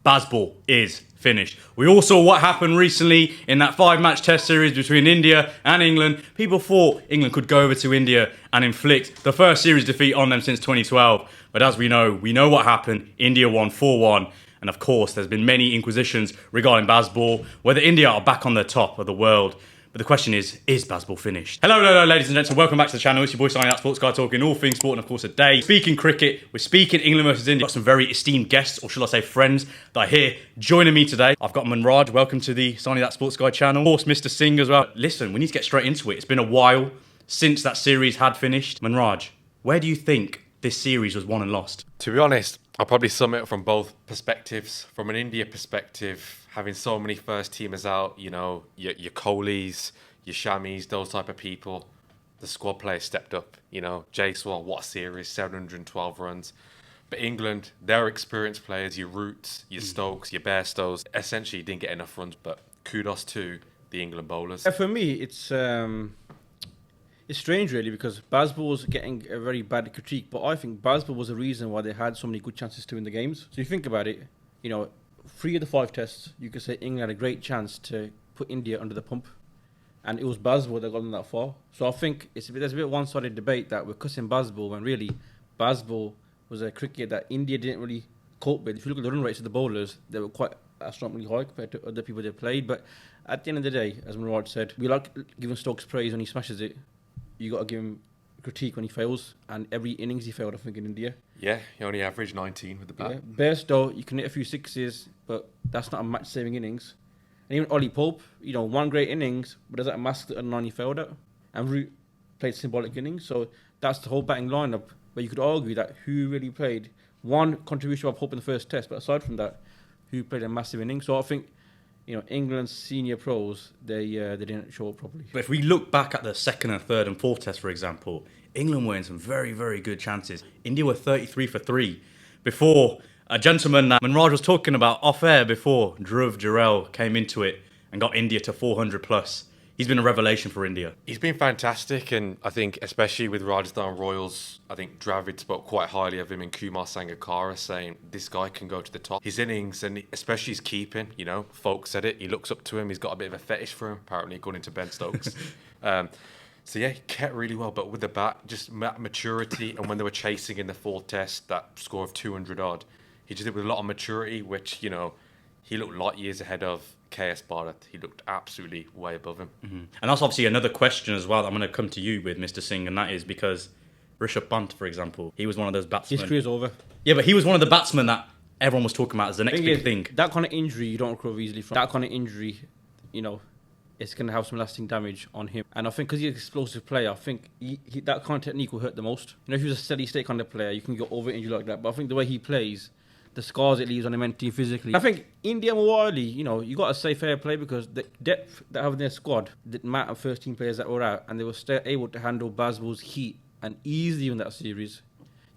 Bazball is finished. We all saw what happened recently in that 5-match test series between India and England. People thought England could go over to India and inflict the first series defeat on them since 2012. But as we know what happened. India won 4-1. And of course, there's been many inquisitions regarding Bazball, whether India are back on the top of the world. But the question is Bazball finished? Hello, ladies and gents, and welcome back to the channel. It's your boy Sani-That Sports Guy, talking all things sport and, of course, today. Speaking cricket, we're speaking England versus India. We've got some very esteemed guests, or shall I say friends, that are here joining me today. I've got Manraj, welcome to the Sani-That Sports Guy channel. Of course, Mr Singh as well. Listen, we need to get straight into it. It's been a while since that series had finished. Manraj, where do you think this series was won and lost? To be honest, I'll probably sum it from both perspectives. From an India perspective, having so many first teamers out, you know, your Kohlis, your Shamis, those type of people, the squad players stepped up. You know, Jaiswal, what a series, 712 runs. But England, their experienced players, your Roots, your Stokes, your Bairstows, essentially didn't get enough runs. But kudos to the England bowlers. For me, it's strange really, because Bazball was getting a very bad critique, but I think Bazball was the reason why they had so many good chances to win the games. So you think about it, you know, 3 of the 5 tests, you could say England had a great chance to put India under the pump, and it was Bazball that got them that far. So I think there's a bit of one-sided debate that we're cussing Bazball when really Bazball was a cricket that India didn't really cope with. If you look at the run rates of the bowlers, they were quite astronomically high compared to other people they played. But at the end of the day, as Manraj said, we like giving Stokes praise when he smashes it. You got to give him critique when he fails, and every innings he failed, I think, in India. Yeah, he only averaged 19 with the bat. Yeah. Bairstow, you can hit a few sixes, but that's not a match-saving innings. And even Ollie Pope, you know, one great innings, but does that mask the 9 he failed at? And Root played symbolic innings, so that's the whole batting lineup. But you could argue that who really played one contribution by Pope in the first test, but aside from that, who played a massive innings? So I think, you know, England's senior pros, they didn't show up properly. But if we look back at the second and third and fourth test, for example, England were in some very, very good chances. India were 33 for 3 before a gentleman that Manraj was talking about off air before, Dhruv Jurel, came into it and got India to 400 plus. He's been a revelation for India. He's been fantastic, and I think especially with Rajasthan Royals, I think Dravid spoke quite highly of him, and Kumar Sangakkara saying this guy can go to the top. His innings, and especially his keeping, you know, folks said it, he looks up to him, he's got a bit of a fetish for him, apparently, according to Ben Stokes. So yeah, he kept really well, but with the bat, just maturity, and when they were chasing in the 4th test, that score of 200 odd, he just did with a lot of maturity, which, you know, he looked light years ahead of KS Bharat. He looked absolutely way above him. Mm-hmm. And that's obviously another question as well that I'm going to come to you with, Mr. Singh, and that is because Rishabh Pant, for example, he was one of those batsmen. His career's over. Yeah, but he was one of the batsmen that everyone was talking about as the next big thing. That kind of injury, you don't recover easily from. That kind of injury, you know, it's going to have some lasting damage on him. And I think because he's an explosive player, I think that kind of technique will hurt the most. You know, if he was a steady state kind of player, you can get over injury like that. But I think the way he plays, the scars it leaves on him mentally, physically. I think India more widely, you know, you got to say fair play, because the depth that have in their squad, the amount of first team players that were out, and they were still able to handle Bazball's heat and easily win that series.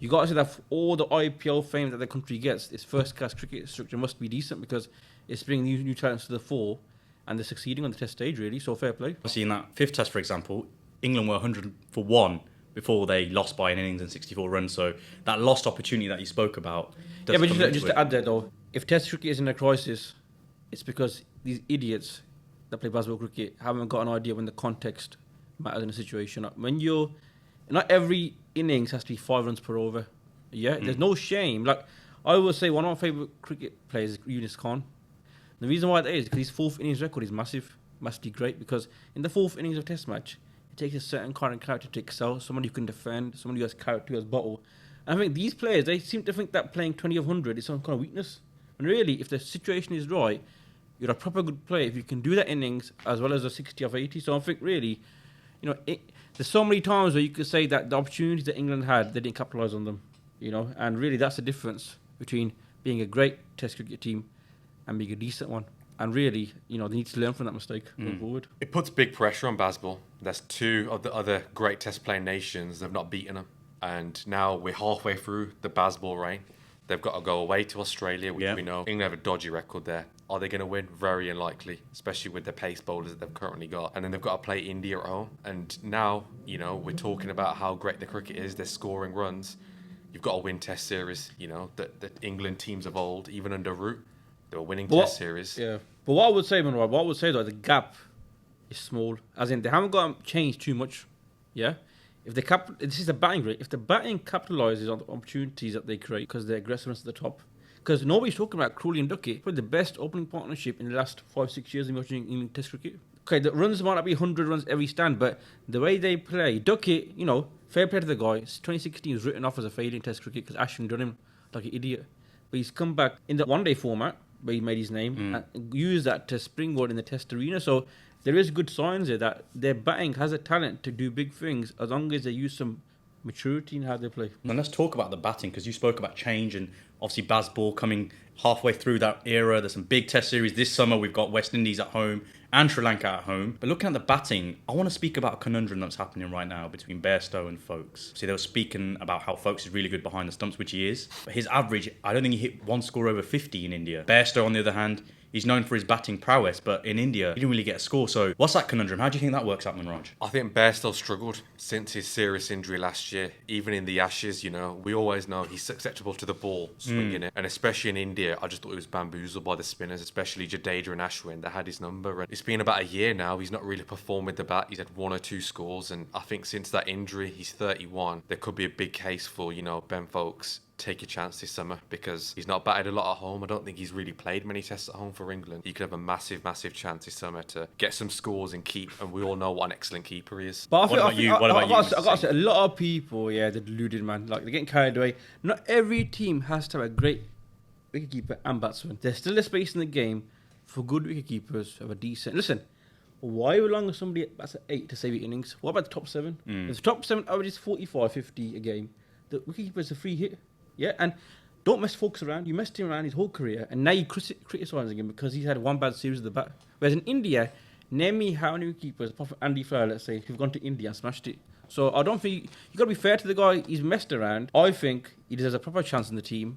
You got to say that for all the IPL fame that the country gets, its first class cricket structure must be decent, because it's bringing new talents to the fore, and they're succeeding on the test stage, really. So fair play. Obviously, in that 5th test, for example, England were 100 for 1 before they lost by an innings and 64 runs. So that lost opportunity that you spoke about. Yeah, but just to add there though, if Test cricket is in a crisis, it's because these idiots that play Bazball cricket haven't got an idea when the context matters in a situation. Not every innings has to be 5 runs per over. Yeah, there's no shame. Like I always say, one of my favourite cricket players is Yunus Khan. The reason why that is because his 4th innings record is massively great, because in the 4th innings of Test match, it takes a certain kind of character to excel, somebody who can defend, somebody who has character, who has bottle. And I think these players, they seem to think that playing 20 of 100 is some kind of weakness. And really, if the situation is right, you're a proper good player if you can do that innings as well as a 60 of 80. So I think really, you know, there's so many times where you could say that the opportunities that England had, they didn't capitalise on them. You know, and really that's the difference between being a great Test cricket team and being a decent one. And really, you know, they need to learn from that mistake going forward. It puts big pressure on Bazball. There's 2 of the other great test playing nations that have not beaten them. And now we're halfway through the Bazball reign. They've got to go away to Australia, which we know England have a dodgy record there. Are they going to win? Very unlikely, especially with the pace bowlers that they've currently got. And then they've got to play India at home. And now, you know, we're talking about how great the cricket is. They're scoring runs. You've got to win test series, you know, the England teams of old, even under Root. They were winning But Test series. Yeah. But what I would say, Manraj, what I would say though, the gap is small. As in, they haven't got to change too much. Yeah. If they this is the batting rate. If the batting capitalizes on the opportunities that they create because they're aggressiveness at the top. Because nobody's talking about Crawley and Duckett, probably the best opening partnership in the last 5-6 years in watching England Test cricket. Okay, the runs might not be 100 runs every stand, but the way they play, Duckett, fair play to the guy. 2016 was written off as a failure in Test cricket because Ashwin done him like an idiot. But he's come back in the one-day format where he made his name and used that to springboard in the Test arena. So there is good signs there that their batting has a talent to do big things as long as they use some maturity in how they play. And let's talk about the batting, because you spoke about change and obviously Bazball coming halfway through that era. There's some big Test series this summer. We've got West Indies at home and Sri Lanka at home. But looking at the batting, I want to speak about a conundrum that's happening right now between Bairstow and Folkes. See, they were speaking about how Folkes is really good behind the stumps, which he is. But his average, I don't think he hit one score over 50 in India. Bairstow, on the other hand, he's known for his batting prowess, but in India, he didn't really get a score. So what's that conundrum? How do you think that works out, Manraj? I think Bairstow struggled since his serious injury last year. Even in the Ashes, we always know he's susceptible to the ball, swinging it. And especially in India, I just thought he was bamboozled by the spinners, especially Jadeja and Ashwin that had his number. And it's been about a year now. He's not really performed with the bat. He's had 1 or 2 scores. And I think since that injury, he's 31. There could be a big case for, Ben Folkes. Take a chance this summer because he's not batted a lot at home. I don't think he's really played many tests at home for England. He could have a massive, massive chance this summer to get some scores and keep. And we all know what an excellent keeper he is. What about you? I got to say, a lot of people, they're deluded, man. Like, they're getting carried away. Not every team has to have a great wicketkeeper and batsman. There's still a space in the game for good wicketkeepers of a decent. Listen, why belong somebody bats at 8 to save your innings? What about the top 7? If the top 7 averages 45, 50 a game, the wicketkeeper is a free hit. Yeah, and don't mess Folkes around. You messed him around his whole career, and now you're criticising him because he's had one bad series of the bat. Whereas in India, name me how many keepers, apart from Andy Flower, let's say, who've gone to India and smashed it. So I don't think you got to be fair to the guy. He's messed around. I think he deserves a proper chance in the team.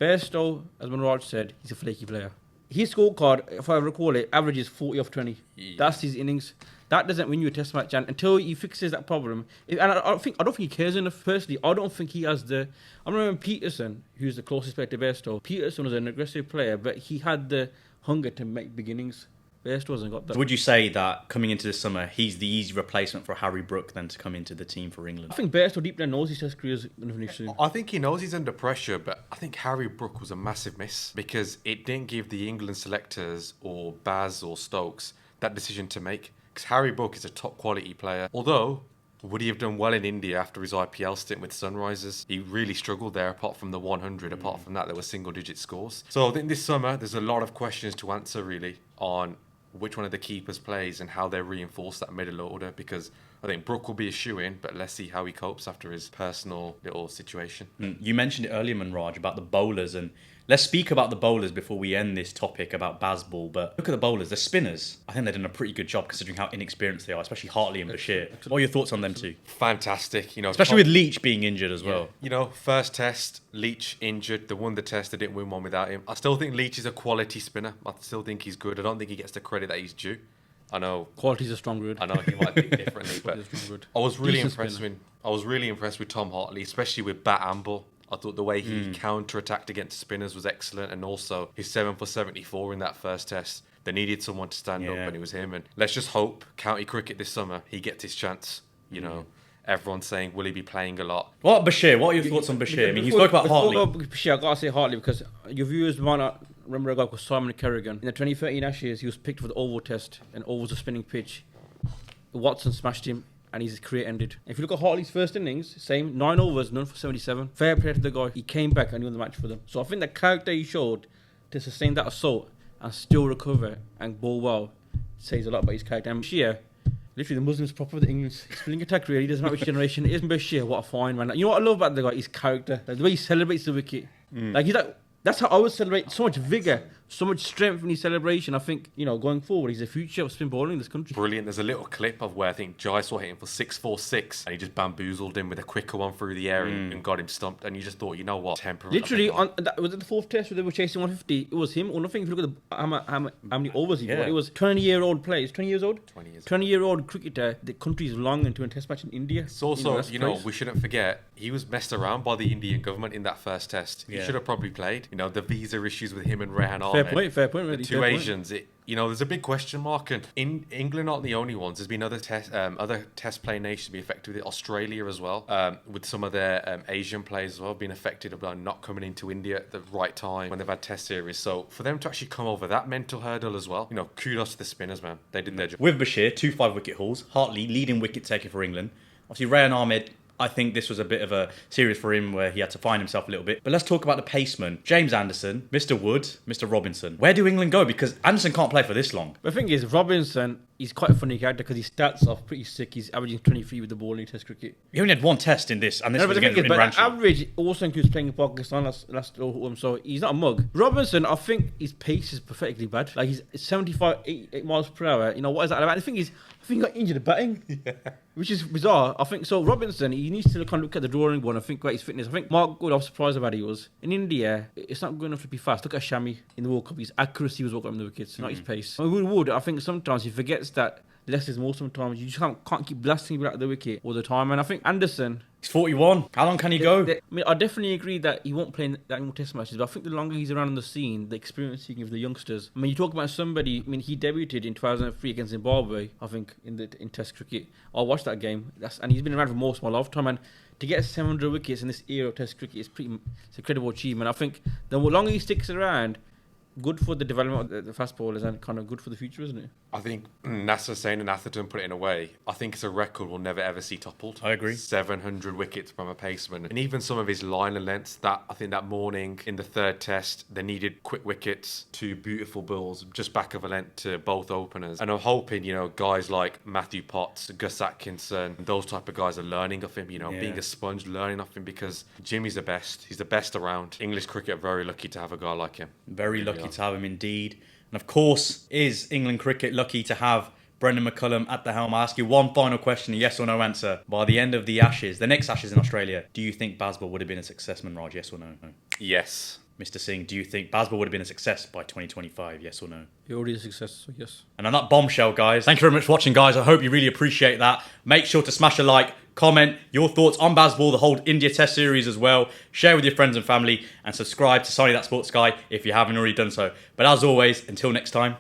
Bairstow, as Manraj said, he's a flaky player. His scorecard, if I recall it, averages 40 off 20. Yeah. That's his innings. That doesn't win you a test match, and until he fixes that problem, and I don't think he cares enough. Personally, I don't think he has the. I remember Peterson, who's the closest player to Bairstow. Peterson was an aggressive player, but he had the hunger to make beginnings. Bairstow hasn't got that. Would you say that coming into this summer, he's the easy replacement for Harry Brook then to come into the team for England? I think Bairstow deep down knows his test career is going to finish soon. I think he knows he's under pressure, but I think Harry Brook was a massive miss because it didn't give the England selectors or Baz or Stokes that decision to make. Because Harry Brook is a top quality player. Although, would he have done well in India after his IPL stint with Sunrisers? He really struggled there apart from the 100. Apart from that, there were single digit scores. So I think this summer, there's a lot of questions to answer really on which one of the keepers plays and how they reinforce that middle order, because I think Brook will be a shoe-in, but let's see how he copes after his personal little situation. You mentioned it earlier, Manraj, about the bowlers, and let's speak about the bowlers before we end this topic about Bazball. But look at the bowlers, the spinners. I think they've done a pretty good job considering how inexperienced they are, especially Hartley and Bashir. What are your thoughts on them too? Fantastic, especially with Leach being injured as well. First test, Leach injured. They won the test. They didn't win one without him. I still think Leach is a quality spinner. I still think he's good. I don't think he gets the credit that he's due. I know quality's a strong word. I know he might think differently, but I was really impressed with Tom Hartley, especially with bat and ball. I thought the way he counter-attacked against spinners was excellent, and also his 7 for 74 in that first test. They needed someone to stand up, and it was him. And let's just hope county cricket this summer he gets his chance. Everyone's saying, will he be playing a lot? What Bashir? What are your thoughts on Bashir? I mean, you spoke about Hartley. Bashir, I gotta say Hartley because your viewers might not remember a guy called Simon Kerrigan. In the 2013 Ashes, he was picked for the oval test, and oval was a spinning pitch. Watson smashed him, and his career ended. If you look at Hartley's first innings, same 9 overs, none for 77. Fair play to the guy. He came back and he won the match for them. So I think the character he showed to sustain that assault and still recover and bowl well says a lot about his character. And Bashir, literally the Muslims proper with the English. He's filling attack really. He doesn't matter which generation it is. Bashir, what a fine man. You know what I love about the guy? His character. Like the way he celebrates the wicket. Like he's like, that's how I would celebrate. So much vigour, so much strength in his celebration. I think, going forward, he's the future of spin bowling in this country. Brilliant. There's a little clip of where I think Jaiswal hit him for 646 and he just bamboozled him with a quicker one through the air and got him stumped. And you just thought, you know what? Temperament. Literally, was it the 4th test where they were chasing 150? It was him or nothing. If you look at how many overs he got, it was 20-year-old player. He's 20 years old? 20 years. 20-year-old cricketer. The country's long into a test match in India. It's also, we shouldn't forget, he was messed around by the Indian government in that first test. He should have probably played. The visa issues with him and Rehan Fair Fair point, really. The two fair point. Asians, there's a big question mark, and England aren't the only ones. There's been other test play nations be affected with it. Australia as well, with some of their Asian players as well being affected by not coming into India at the right time when they've had test series. So for them to actually come over that mental hurdle as well, kudos to the spinners, man. They did their job. With Bashir, 2 5-wicket hauls. Hartley, leading wicket taker for England. Obviously, Rayan Ahmed, I think this was a bit of a series for him where he had to find himself a little bit. But let's talk about the pacemen. James Anderson, Mr Wood, Mr Robinson. Where do England go? Because Anderson can't play for this long. The thing is, Robinson, he's quite a funny character because his stats are pretty sick. He's averaging 23 with the ball in Test cricket. He only had 1 test in this, and this No, was but the against thing is, but Ranchi. average also includes playing in Pakistan last autumn, so he's not a mug. Robinson, I think his pace is pathetically bad. Like he's 75, 88 miles per hour. What is that about? The thing is, I think he got injured at batting, which is bizarre. I think so. Robinson, he needs to kind of look at the drawing board and think about his fitness. I think Mark Good, I was surprised about he was in India. It's not good enough to be fast. Look at Shami in the World Cup. His accuracy was what got him the wickets, not his pace. Wood, I think sometimes he forgets that less is more. Sometimes you just can't keep blasting people out of the wicket all the time. And I think Anderson, He's 41. How long can he go? I definitely agree that he won't play in that many test matches, but I think the longer he's around on the scene, the experience he can give the youngsters. You talk about somebody, he debuted in 2003 against Zimbabwe, I think, in test cricket. I watched that game, and he's been around for most of my lifetime, and to get 700 wickets in this era of test cricket is it's an incredible achievement. I think the longer he sticks around, good for the development of the fast bowlers and kind of good for the future, isn't it? I think Nasser Sain and Atherton put it in a way. I think it's a record we'll never ever see toppled. I agree. 700 wickets from a paceman. And even some of his line and lengths, I think that morning in the third test, they needed quick wickets, 2 beautiful balls, just back of a length to both openers. And I'm hoping, guys like Matthew Potts, Gus Atkinson, those type of guys are learning off him, being a sponge, learning off him, because Jimmy's the best. He's the best around. English cricket are very lucky to have a guy like him. Very lucky to have him indeed. And of course, is England cricket lucky to have Brendan McCullum at the helm? I ask you one final question, a yes or no answer. By the end of the Ashes, the next Ashes in Australia, do you think Bazball would have been a success, Manraj? Yes or no? Yes. Mr Singh, do you think Bazball would have been a success by 2025? Yes or no? He already a success, so yes. And on that bombshell, guys, thank you very much for watching, guys. I hope you really appreciate that. Make sure to smash a like, comment your thoughts on Bazball, the whole India Test series as well. Share with your friends and family, and subscribe to Sani-That Sports Guy if you haven't already done so. But as always, until next time,